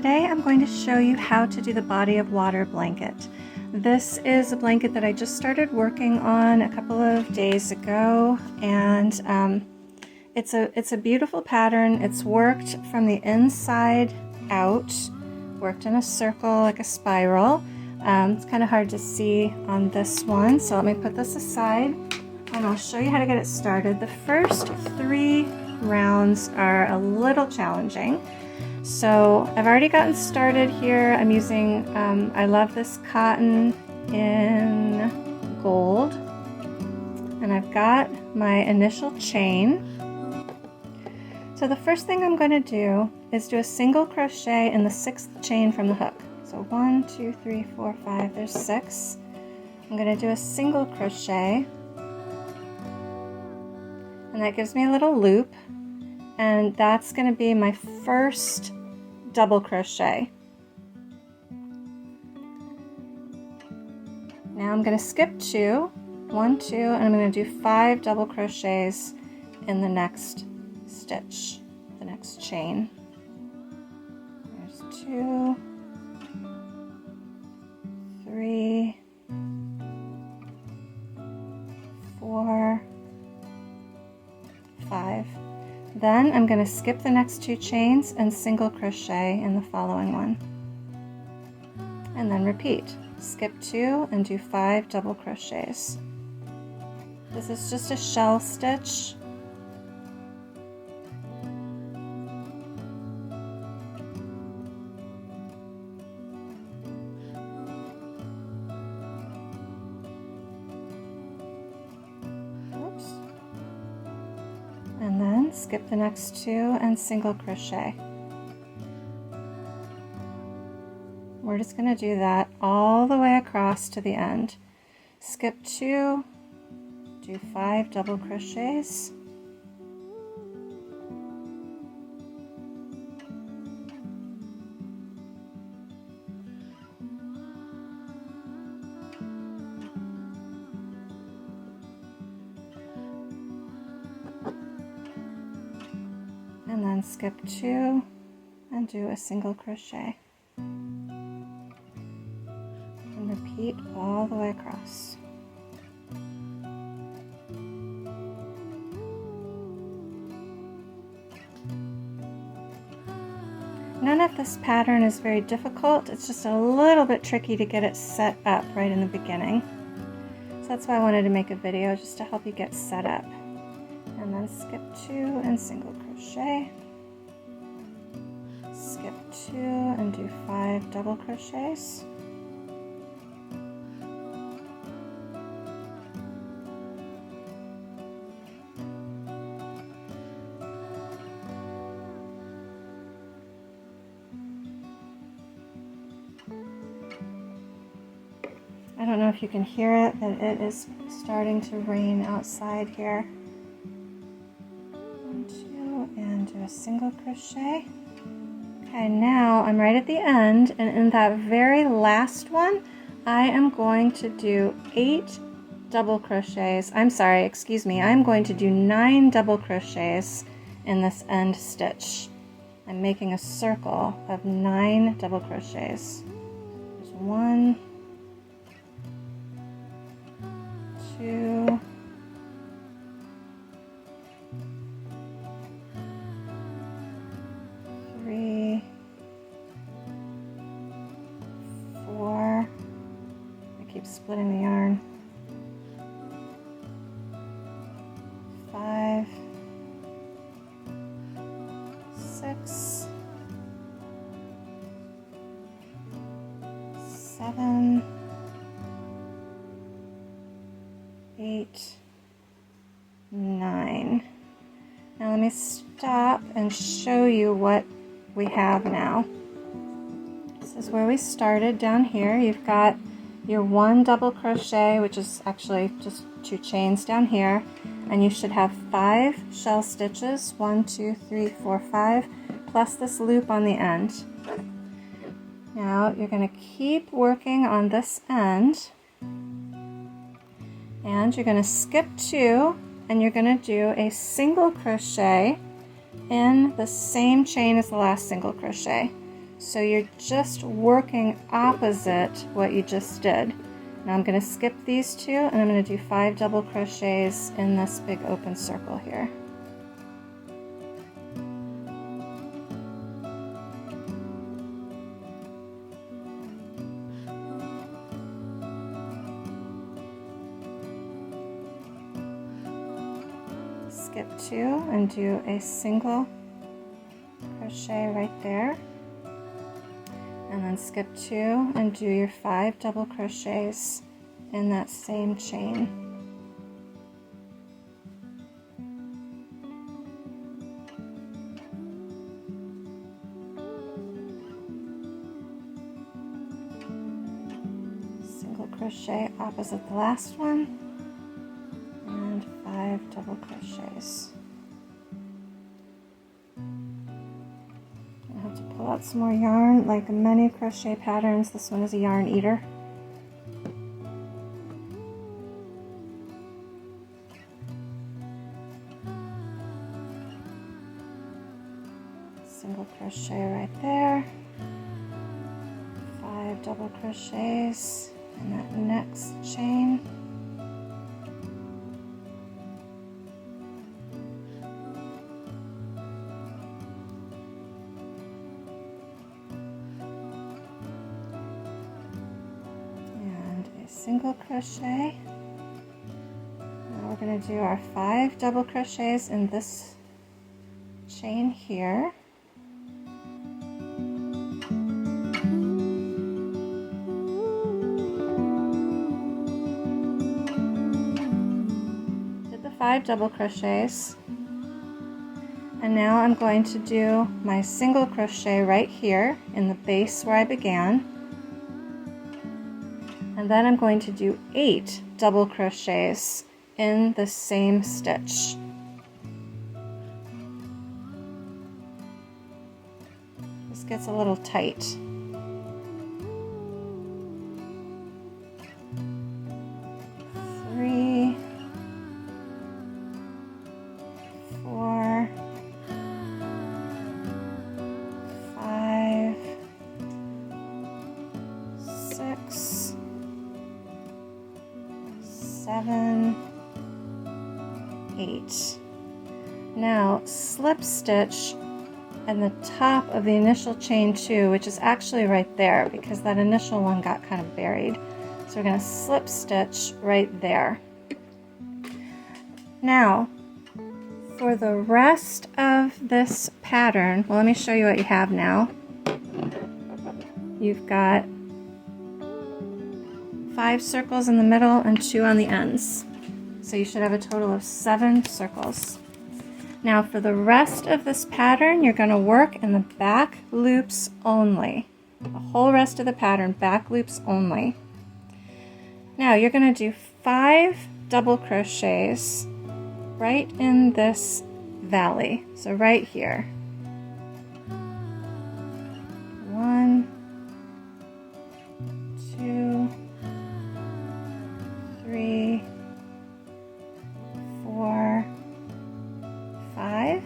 Today I'm going to show you how to do the body of water blanket. This is a blanket that I just started working on a couple of days ago, and it's a beautiful pattern. It's worked from the inside out, worked in a circle like a spiral. It's kind of hard to see on this one, so let me put this aside and I'll show you how to get it started. The first 3 rounds are a little challenging. So I've already gotten started here. I'm using, I love this cotton in gold, and I've got my initial chain. So the first thing I'm going to do is do a single crochet in the 6th chain from the hook. So 1, 2, 3, 4, 5, there's 6. I'm going to do a single crochet, and that gives me a little loop. And that's going to be my first double crochet. Now I'm going to skip 2, 1, 2, and I'm going to do 5 double crochets in the next stitch, the next chain. There's 2, 3, 4, 5. Then I'm going to skip the next 2 chains and single crochet in the following one. And then repeat. Skip 2 and do 5 double crochets. This is just a shell stitch. And then skip the next 2 and single crochet. We're just going to do that all the way across to the end. Skip 2, do 5 double crochets. And then skip 2 and do a single crochet. And repeat all the way across. None of this pattern is very difficult. It's just a little bit tricky to get it set up right in the beginning. So that's why I wanted to make a video, just to help you get set up. And then skip 2 and single crochet, skip 2 and do 5 double crochets, I don't know if you can hear it, but it is starting to rain outside here. And do a single crochet. Okay, now I'm right at the end, and in that very last one I am going to do 8 double crochets. I'm going to do 9 double crochets in this end stitch. I'm making a circle of 9 double crochets. There's 1, 2, 3, 4, I keep splitting the yarn, 5, 6, 7, 8, 9. Now let me stop and show you what we have now. This is where we started down here. You've got your 1 double crochet, which is actually just 2 chains down here, and you should have 5 shell stitches, 1, 2, 3, 4, 5, plus this loop on the end. Now you're going to keep working on this end, and you're going to skip 2 and you're going to do a single crochet in the same chain as the last single crochet. So you're just working opposite what you just did. Now I'm going to skip these two and I'm going to do 5 double crochets in this big open circle here. Skip 2 and do a single crochet right there, and then skip 2 and do your 5 double crochets in that same chain. Single crochet opposite the last one, and 5 double crochets. I have to pull out some more yarn. Like many crochet patterns, this one is a yarn eater. Single crochet right there, 5 double crochets in that next chain. Single crochet. Now we're going to do our 5 double crochets in this chain here. Did the 5 double crochets, and now I'm going to do my single crochet right here in the base where I began. And then I'm going to do 8 double crochets in the same stitch. This gets a little tight. 3, 4, 5, 6, 7, 8. Now slip stitch in the top of the initial chain 2, which is actually right there because that initial one got kind of buried. So we're going to slip stitch right there. Now for the rest of this pattern, well, let me show you what you have now. You've got 5 circles in the middle and 2 on the ends. So you should have a total of 7 circles. Now for the rest of this pattern, you're going to work in the back loops only. The whole rest of the pattern, back loops only. Now you're going to do 5 double crochets right in this valley. So right here. 1, 2, 3, 4, 5,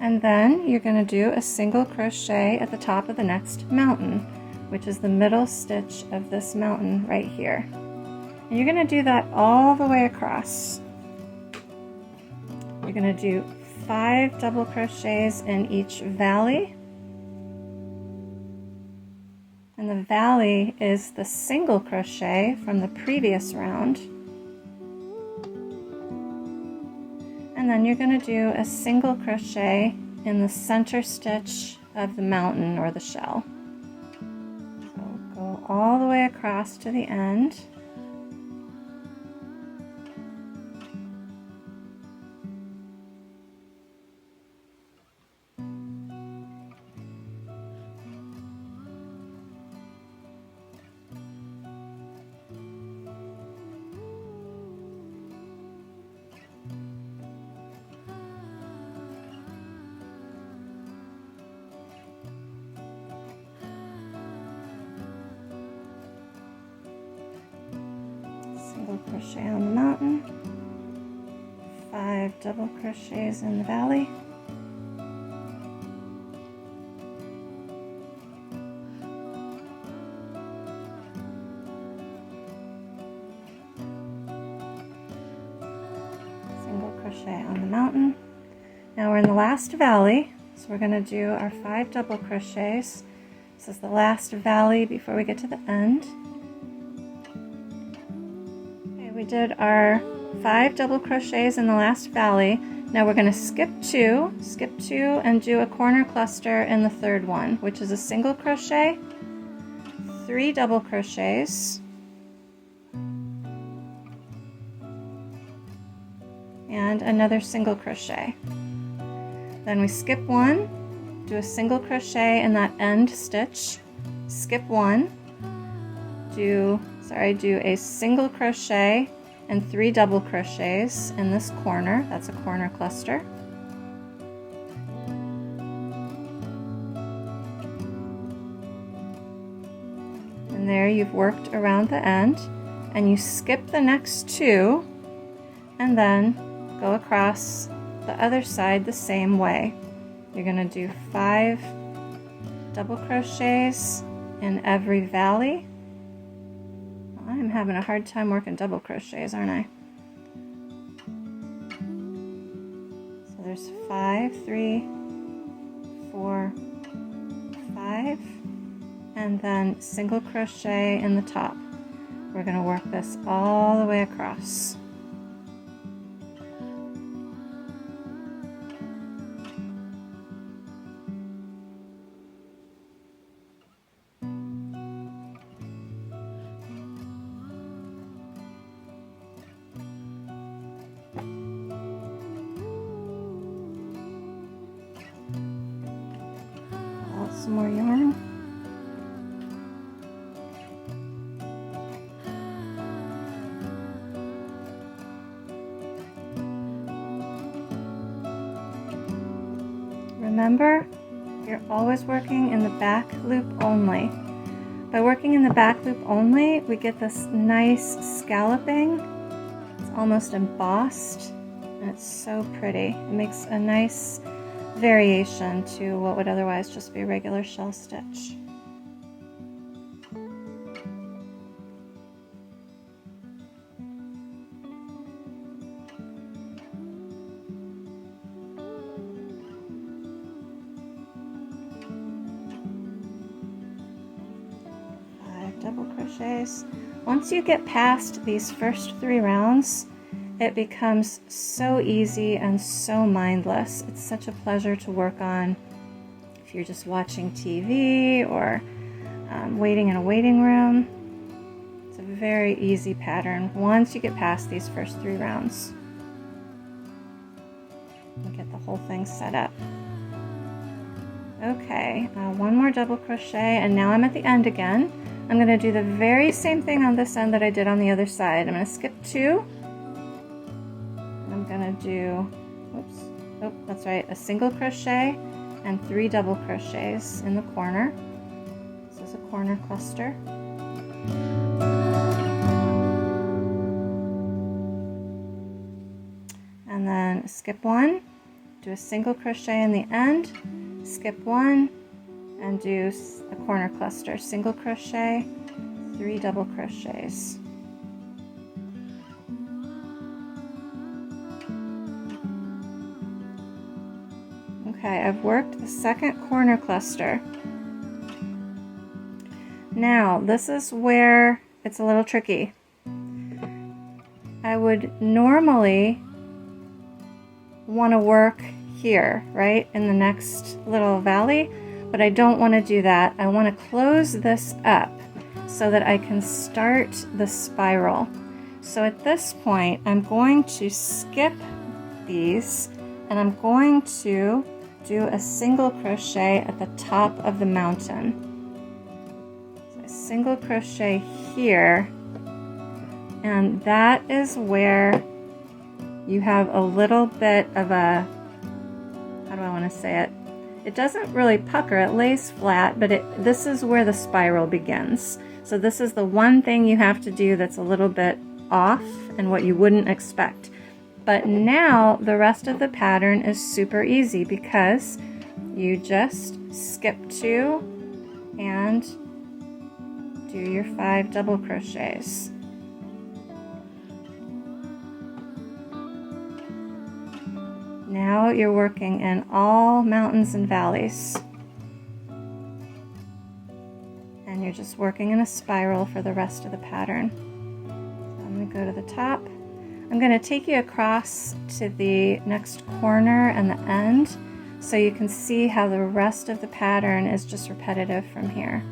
and then you're going to do a single crochet at the top of the next mountain, which is the middle stitch of this mountain right here. And you're going to do that all the way across. You're going to do 5 double crochets in each valley. And the valley is the single crochet from the previous round. And then you're going to do a single crochet in the center stitch of the mountain or the shell. So go all the way across to the end. Single crochet on the mountain, 5 double crochets in the valley, crochet on the mountain. Now we're in the last valley, so we're going to do our 5 double crochets. This is the last valley before we get to the end. Okay, we did our 5 double crochets in the last valley. Now we're going to skip two, and do a corner cluster in the third one, which is a single crochet, 3 double crochets, and another single crochet. Then we skip one, do a single crochet in that end stitch, skip one, do a single crochet and 3 double crochets in this corner. That's a corner cluster. And there you've worked around the end, and you skip the next 2 and then go across the other side the same way. You're going to do 5 double crochets in every valley. I'm having a hard time working double crochets, aren't I? So there's 5, 3, 4, 5, and then single crochet in the top. We're going to work this all the way across. Some more yarn. Remember, you're always working in the back loop only. By working in the back loop only, we get this nice scalloping. It's almost embossed, and it's so pretty. It makes a nice variation to what would otherwise just be regular shell stitch. Double crochets. Once you get past these first 3 rounds, it becomes so easy and so mindless. It's such a pleasure to work on if you're just watching TV or waiting in a waiting room. It's a very easy pattern once you get past these first 3 rounds. And get the whole thing set up. Okay, 1 more double crochet, and now I'm at the end again. I'm going to do the very same thing on this end that I did on the other side. I'm going to skip 2. I'm going to do, that's right, a single crochet and 3 double crochets in the corner. This is a corner cluster. And then skip 1, do a single crochet in the end, skip 1, and do a corner cluster, single crochet, 3 double crochets. Okay, I've worked the second corner cluster. Now, this is where it's a little tricky. I would normally want to work here, right, in the next little valley, but I don't want to do that. I want to close this up so that I can start the spiral. So at this point, I'm going to skip these, and I'm going to do a single crochet at the top of the mountain. So a single crochet here, and that is where you have a little bit of a, how do I want to say it? It doesn't really pucker, it lays flat, but this is where the spiral begins. So this is the one thing you have to do that's a little bit off and what you wouldn't expect. But now the rest of the pattern is super easy because you just skip 2 and do your 5 double crochets. Now you're working in all mountains and valleys. And you're just working in a spiral for the rest of the pattern. So I'm going to go to the top. I'm going to take you across to the next corner and the end so you can see how the rest of the pattern is just repetitive from here.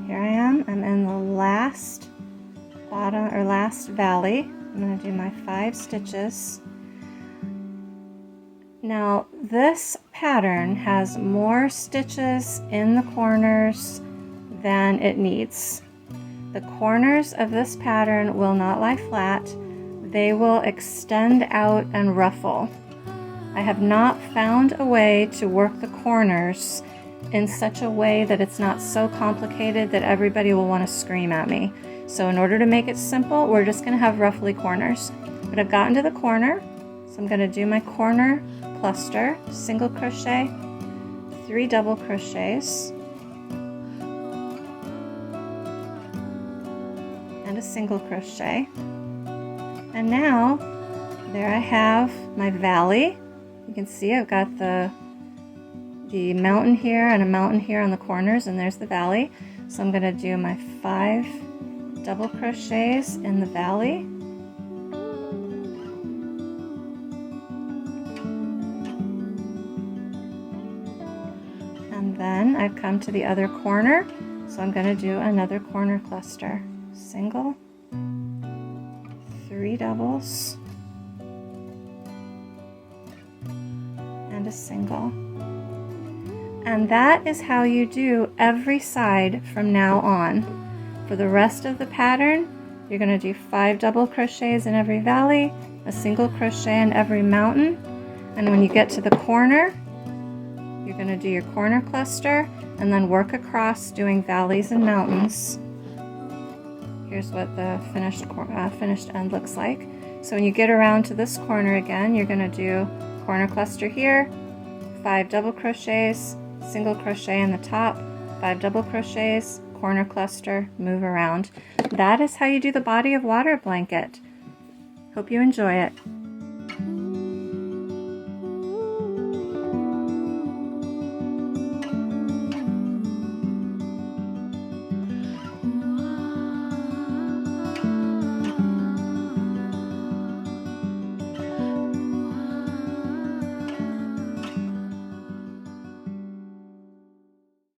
Here I am. I'm in the last valley. I'm going to do my 5 stitches. Now this pattern has more stitches in the corners than it needs. The corners of this pattern will not lie flat. They will extend out and ruffle. I have not found a way to work the corners in such a way that it's not so complicated that everybody will want to scream at me. So in order to make it simple, we're just going to have ruffly corners. But I've gotten to the corner, so I'm going to do my corner cluster, single crochet, 3 double crochets, and a single crochet. And now there I have my valley. You can see I've got the mountain here and a mountain here on the corners, and there's the valley. So I'm going to do my 5 double crochets in the valley, and then I've come to the other corner, so I'm going to do another corner cluster, single, 3 doubles, and a single. And that is how you do every side from now on. For the rest of the pattern, you're going to do 5 double crochets in every valley, a single crochet in every mountain, and when you get to the corner, you're going to do your corner cluster and then work across doing valleys and mountains. Here's what the finished end looks like. So when you get around to this corner again, you're going to do corner cluster here, 5 double crochets, single crochet in the top, 5 double crochets, corner cluster, move around. That is how you do the body of water blanket. Hope you enjoy it.